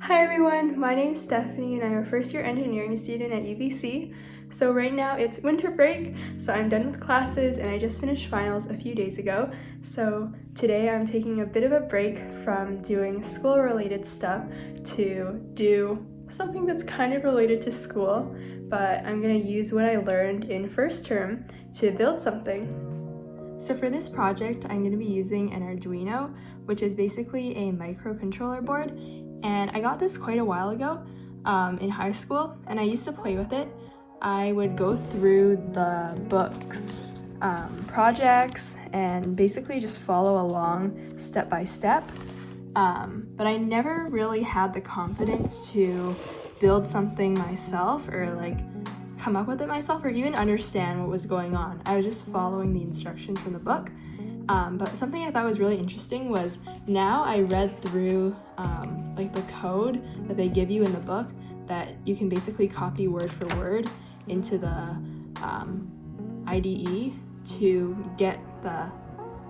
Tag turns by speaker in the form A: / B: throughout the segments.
A: Hi everyone, my name is Stephanie and I'm a first year engineering student at UBC. So right now it's winter break, so I'm done with classes and I just finished finals a few days ago. So today I'm taking a bit of a break from doing school related stuff to do something that's kind of related to school, but I'm going to use what I learned in first term to build something. So for this project, I'm going to be using an Arduino, which is basically a microcontroller board. And I got this quite a while ago in high school, and I used to play with it. I would go through the books, projects, and basically just follow along step by step. But I never really had the confidence to build something myself or come up with it myself or even understand what was going on. I was just following the instructions from the book. But something I thought was really interesting was now I read through the code that they give you in the book that you can basically copy word for word into the IDE to get the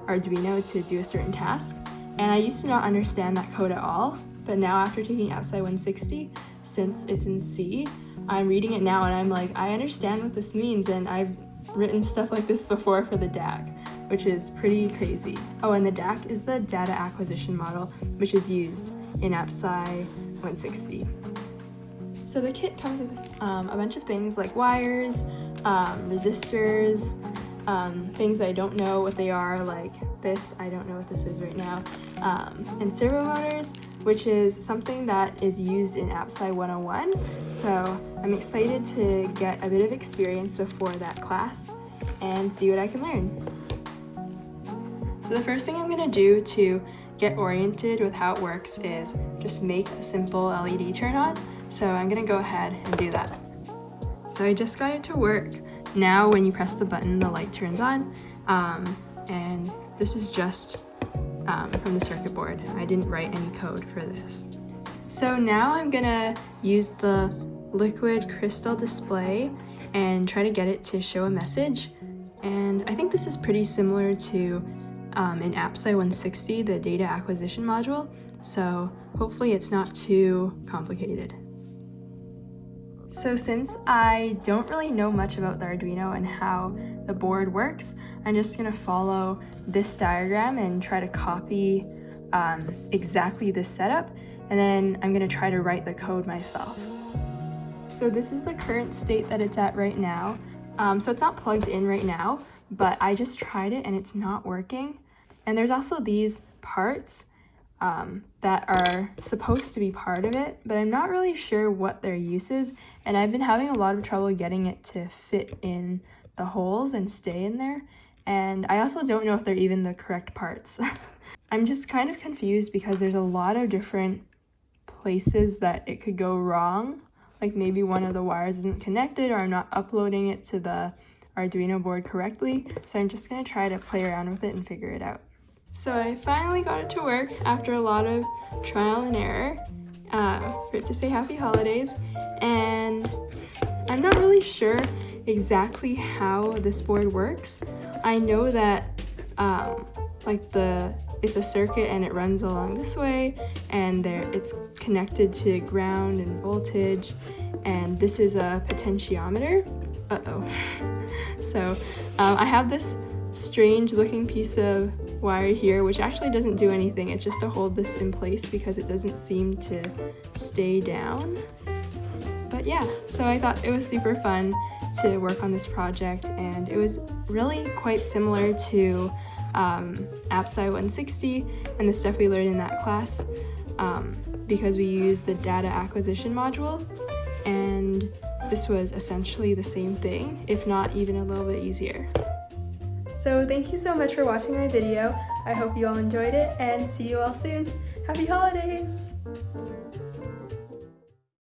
A: Arduino to do a certain task. And I used to not understand that code at all, but now after taking APSC 160, since it's in C, I'm reading it now and I'm like, I understand what this means, and I've written stuff like this before for the DAC, which is pretty crazy. Oh, and the DAC is the data acquisition model, which is used in APSC 160. So the kit comes with a bunch of things like wires, resistors, things I don't know what they are, like this, I don't know what this is right now, and servo motors, which is something that is used in APSC 101. So I'm excited to get a bit of experience before that class and see what I can learn. So the first thing I'm going to do to get oriented with how it works is just make a simple LED turn on. So I'm going to go ahead and do that. So I just got it to work. Now when you press the button, the light turns on, and this is just from the circuit board. I didn't write any code for this. So now I'm gonna use the liquid crystal display and try to get it to show a message. And I think this is pretty similar to in APSC 160, the data acquisition module. So hopefully it's not too complicated. So since I don't really know much about the Arduino and how the board works, I'm just going to follow this diagram and try to copy exactly this setup, and then I'm going to try to write the code myself. So this is the current state that it's at right now. So it's not plugged in right now, but I just tried it and it's not working. And there's also these parts that are supposed to be part of it, but I'm not really sure what their use is, and I've been having a lot of trouble getting it to fit in the holes and stay in there, and I also don't know if they're even the correct parts. I'm just kind of confused because there's a lot of different places that it could go wrong, like maybe one of the wires isn't connected or I'm not uploading it to the Arduino board correctly, so I'm just going to try to play around with it and figure it out. So I finally got it to work after a lot of trial and error for it to say happy holidays, and I'm not really sure exactly how this board works. I know that it's a circuit and it runs along this way, and it's connected to ground and voltage, and this is a potentiometer. So I have this strange looking piece of wire here, which actually doesn't do anything. It's just to hold this in place because it doesn't seem to stay down. But yeah, so I thought it was super fun to work on this project, and it was really quite similar to APSC 160 and the stuff we learned in that class, because we used the data acquisition module, and this was essentially the same thing, if not even a little bit easier. So thank you so much for watching my video. I hope you all enjoyed it, and see you all soon. Happy holidays!